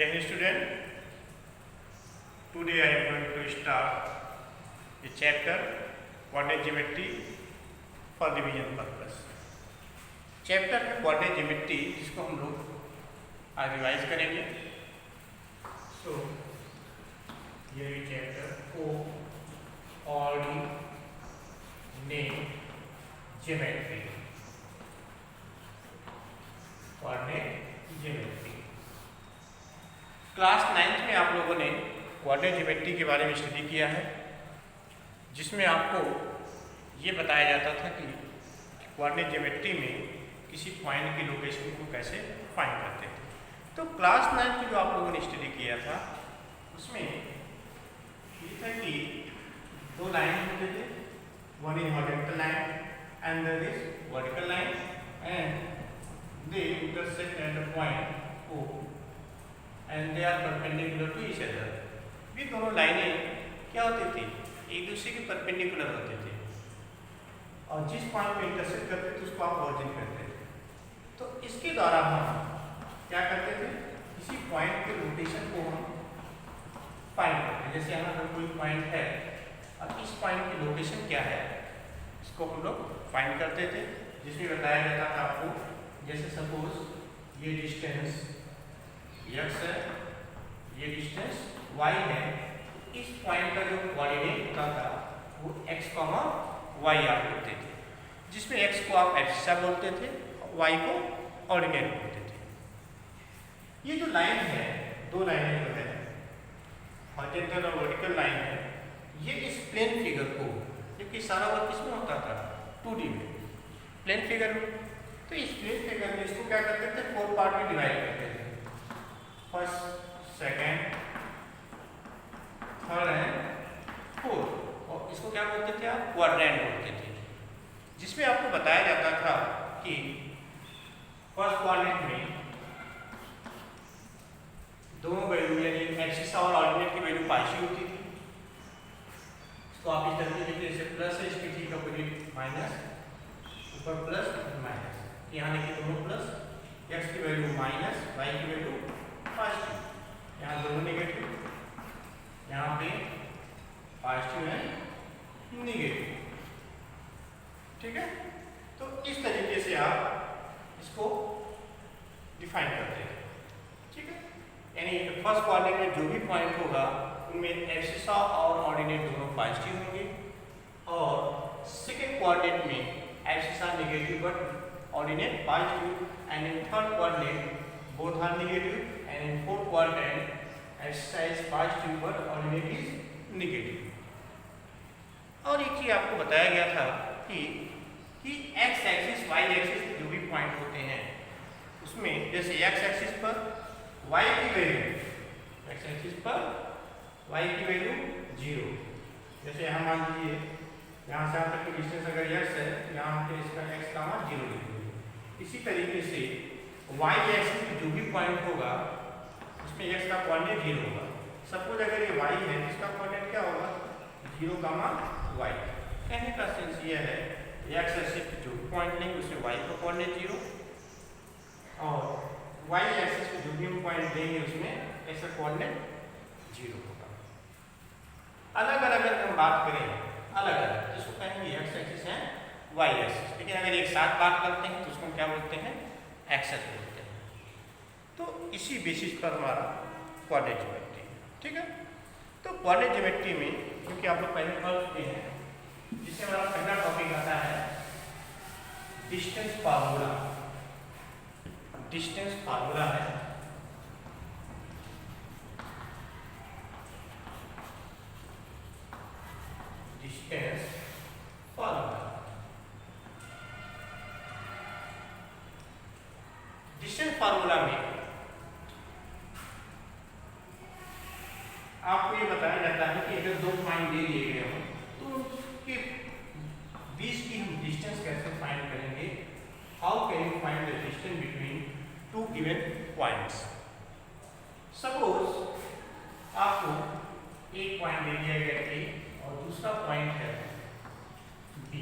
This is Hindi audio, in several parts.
Dear student, today I am going to start a chapter coordinate geometry for revision purpose. Chapter है कोऑर्डिनेट ज्योमेट्री जिसको हम लोग आज रिवाइज करेंगे. सो ये chapter coordinate geometry class 9th में आप लोगों ने कोऑर्डिनेट ज्योमेट्री के बारे में स्टडी किया है, जिसमें आपको ये बताया जाता था कि कोऑर्डिनेट ज्योमेट्री में किसी पॉइंट की लोकेशन को कैसे फाइंड करते थे. तो क्लास 9th में जो आप लोगों ने स्टडी किया था उसमें ये था कि दो लाइन होते थे, one is horizontal line and other is vertical line and they intersect at a point O and they are perpendicular to each other. ये दोनों लाइनें क्या होती थी, एक दूसरे के परपेंडिकुलर होते थे और जिस पॉइंट पे इंटरसेक्ट करते थे उसको आप ऑरिजिन कहते थे. तो इसके द्वारा हम क्या करते थे, किसी पॉइंट के लोकेशन को हम फाइंड करते हैं. जैसे यहाँ पर कोई पॉइंट है और इस पॉइंट की लोकेशन क्या है इसको हम लोग फाइंड करते थे, जिसमें बताया जाता था आपको. जैसे सपोज ये डिस्टेंस x है, ये डिस्टेंस y है, इस पॉइंट का जो कोऑर्डिनेट होता था वो x, y आप लिखते थे, जिसमें x को आप एक्सिस बोलते थे और y को ऑर्डिनेट बोलते थे. ये जो लाइन है, दो लाइनें जो है हॉरिजॉन्टल और वर्टिकल लाइन है, ये इस प्लेन फिगर को, जबकि सारा वर्क किसमें होता था 2D में, प्लेन फिगर में. तो इस प्लेन फिगर में इसको क्या करते थे, 4 पार्ट में डिवाइड करते थे, first, second, third and fourth. और इसको क्या बोलते थे आप, क्वाड्रेंट बोलते थे, जिसमें आपको बताया जाता था कि फर्स्ट क्वाड्रेंट में दोनों वैल्यू यानी एक्सिस और ऑर्डिनेट की वैल्यू पाइसी होती थी. इसको आप इस तरीके से, जैसे प्लस है इसके ठीक अपोजिट माइनस, ऊपर प्लस माइनस, यहाँ देखिए दोनों प्लस, x की वैल्यू माइनस, y की वैल्यू पॉजिटिव, यहाँ दोनों नेगेटिव, यहाँ पे पॉजिटिव है नेगेटिव. ठीक है, तो इस तरीके से आप इसको डिफाइन करते हैं. ठीक है, यानी फर्स्ट क्वाड्रेंट में जो भी पॉइंट होगा उनमें एक्सिस और ऑर्डिनेट दोनों पॉजिटिव होंगे, और सेकेंड क्वाड्रेंट में axis are negative but ordinate positive, and in third quadrant both are negative, and in fourth quadrant axis is positive but ordinate is negative. और एक चीज आपको बताया गया था कि x एक्सिस y एक्सिस जो भी पॉइंट होते हैं उसमें जैसे x एक्सिस पर y की वैल्यू, x एक्सिस पर y की वैल्यू 0, जैसे यहाँ मान लीजिए यहाँ से यहाँ तक की डिस्टेंस अगर x है, यहाँ पे इसका x का मान 0 लिखिए. इसी तरीके से y एक्सिस पे जो भी पॉइंट होगा उसमें x का कोऑर्डिनेट 0 होगा. सपोज अगर ये y है, इसका कोऑर्डिनेट क्या होगा, 0 का मान y. कहने का सेंस ये है x एक्सिस पे जो भी पॉइंट लेंगे उसमें y का कोऑर्डिनेट 0, और y एक्सिस पे जो भी हम पॉइंट लेंगे उसमें x का कोऑर्डिनेट 0 होगा. अलग अलग अगर हम बात करें, अलग अलग जिसको कहेंगे x एक्सिस है, y एक्सिस, लेकिन अगर एक साथ बात करते हैं तो उसको क्या बोलते हैं, एक्सेस बोलते हैं. तो इसी बेसिस पर हमारा कोऑर्डिनेट ज्योमेट्री. ठीक है, तो कोऑर्डिनेट ज्योमेट्री में क्योंकि आप लोग पहले पढ़ चुके हैं, जिससे हमारा पहला टॉपिक आता है डिस्टेंस फार्मूला. डिस्टेंस फार्मूला है डिस्टेंस फार्मूला. डिस्टेंस फार्मूला में आपको ये बताया जाता है कि अगर दो पॉइंट दे दिए गए हों तो उनके बीच की हम डिस्टेंस कैसे फाइंड करेंगे. How can you find the distance between two given points. Suppose आपको एक पॉइंट दे दिया गया A और दूसरा पॉइंट है B.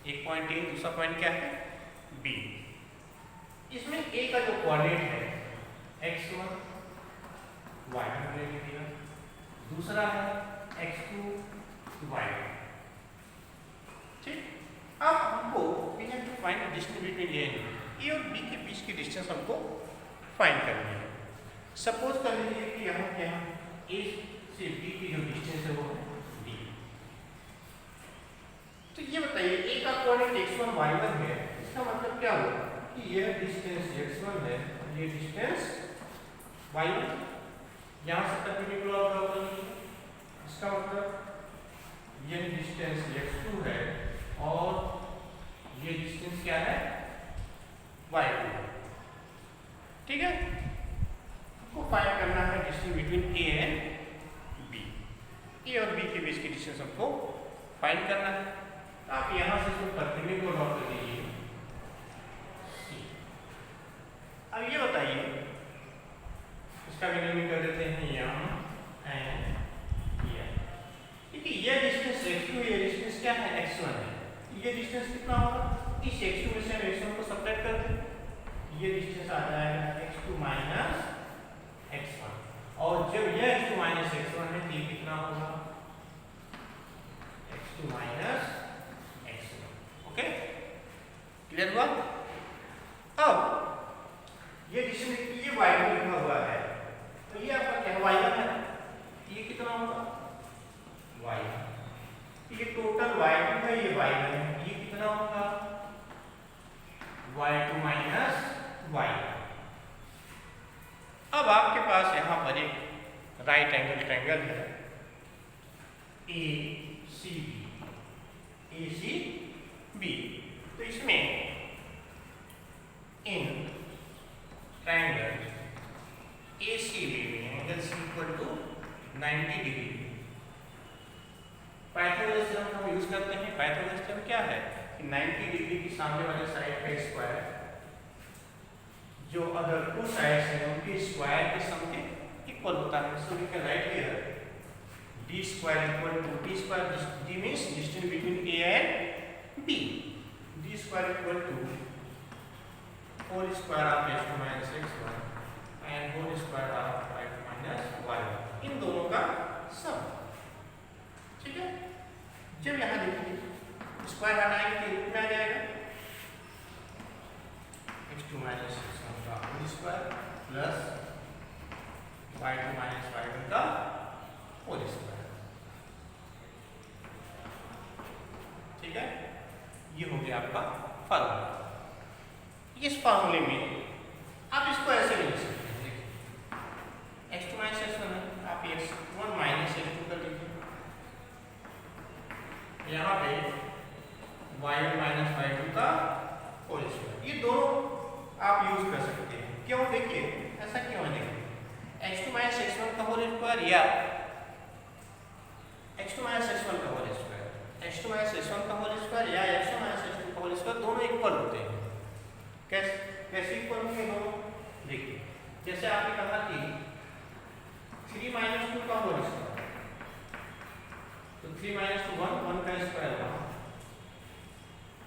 एक पॉइंट A, दूसरा पॉइंट क्या है B. इसमें A का जो कोऑर्डिनेट है x1 y1 ले लिया। दूसरा है x2 y1। ठीक, अब हमको we have to find the distance between A और बी के बीच की डिस्टेंस हमको फाइंड करनी है। सपोज कर लीजिए कि यहाँ ए से बी की जो डिस्टेंस है वो है d। तो ये बताइए ए का कोऑर्डिनेट x1 y1 है, इसका मतलब क्या हुआ कि यह डिस्टेंस x1 है, ये डिस्टेंस y1, यहाँ से परपेंडिकुलर ड्रॉ करेंगे, इसका मतलब ये डिस्टेंस x2 है और ये डिस्टेंस क्या है y2। ठीक है, को फाइंड करना है distance between A and B. A और बी के बीच की डिस्टेंस हमको फाइंड करना है। तो आप यहां से इसको परपेंडिकुलर ड्रॉ कर दीजिए सी। अब ये बताइए, इसका भी कर देते हैं यहाँ एंड देखिए ये डिस्टेंस x2, ये डिस्टेंस क्या है x1 है। ये डिस्टेंस कितना होगा, इस x2 में से हम x1 को सब्ट्रैक्ट कर दें, ये डिस्टेंस आ जाएगा x2 माइनस x1। और जब यह x2 माइनस x1 है तो ये कितना होगा x2 minus x1। Okay, clear हुआ। अब ये डिस्टेंस ये y1 लिखा हुआ है, तो ये आपका क्या y1 है, ये कितना होगा y1। ये टोटल y2 है, ये y1 है, ये कितना होगा y2 माइनस y1। अब आपके पास यहाँ पर एक राइट एंगल ट्रायंगल है ACB। तो इसमें इन ट्रायंगल ACB में angle C equal to 90 degree. Pythagoras theorem हम यूज करते हैं। पाइथागोरस थ्योरम क्या है कि 90 डिग्री की सामने वाले साइड का स्क्वायर जो अदर टू साइड्स हैं उनके स्क्वायर के सम के इक्वल होता है। So we can write here d square equal to d square, d means distance between a and b, d square equal to 4 square of x2 minus x1 and whole square of y2 minus y1, इन दोनों का सम। ठीक है, जब यहाँ देखिए स्क्वायर हटाएंगे तो रूट में आ जाएगा x2 माइनस x1 का whole square plus y2 minus y1 का होल स्क्वायर। ठीक है, ये हो गया आपका फार्मूला। इस फार्मूले में आप इसको ऐसे भी लिख सकते हैं, देखिए x2 माइनस x1 है, आप x1 माइनस x2 कर लीजिए, यहाँ पे y1 माइनस y2 का होल स्क्वायर। ये दोनों आप यूज कर सकते हैं। क्यों, देखिए ऐसा क्यों है, देखिए x2 माइनस x1 का होल स्क्वायर या x2 माइनस x1 का whole square, x2 minus x1 का होल स्क्वायर या x1 माइनस x2 का होल स्क्वायर, दोनों इक्वल होते हैं। कैसे इक्वल होंगे दोनों, देखिए जैसे आपने कहा कि 3 माइनस 2 का होल स्क्वायर, तो 3 माइनस 2 1 का स्क्वायर हुआ,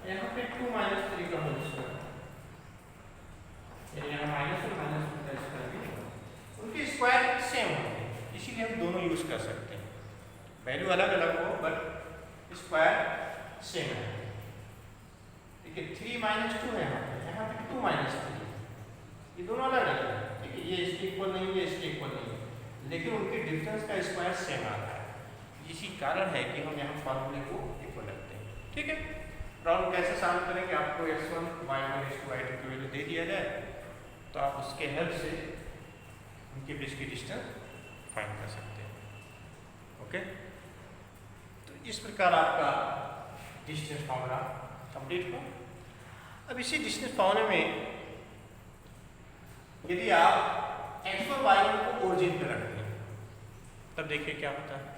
यहाँ पे 2 माइनस 3 का होल स्क्वायर, यहाँ माइनस 2 का स्क्वायर भी होगा, उनके स्क्वायर सेम होंगे, इसीलिए हम दोनों यूज कर सकते हैं। वैल्यू अलग अलग हो बट स्क्वायर सेम है। देखिए 3 माइनस 2 है, यहाँ पे 2 माइनस 3, ये दोनों अलग अलग है। ठीक है, ये इसके इक्वल नहीं है, ये इसके इक्वल नहीं है, लेकिन उनके डिफरेंस का स्क्वायर सेम आता है। इसी कारण है कि हम यहाँ फार्मूले को इक्वल रखते हैं। ठीक है, प्रॉब्लम कैसे सॉल्व करेंगे, आपको x1 y1 x2 y2 की वैल्यू दे दिया जाए तो आप उसके हेल्प से उनके बीच की डिस्टेंस फाइंड कर सकते हैं। ओके, तो इस प्रकार आपका डिस्टेंस फार्मूला कंप्लीट हुआ। अब इसी डिस्टेंस फार्मूले में यदि आप x1 y1 को ओरिजिन पे रखते हैं तब देखिए क्या होता है।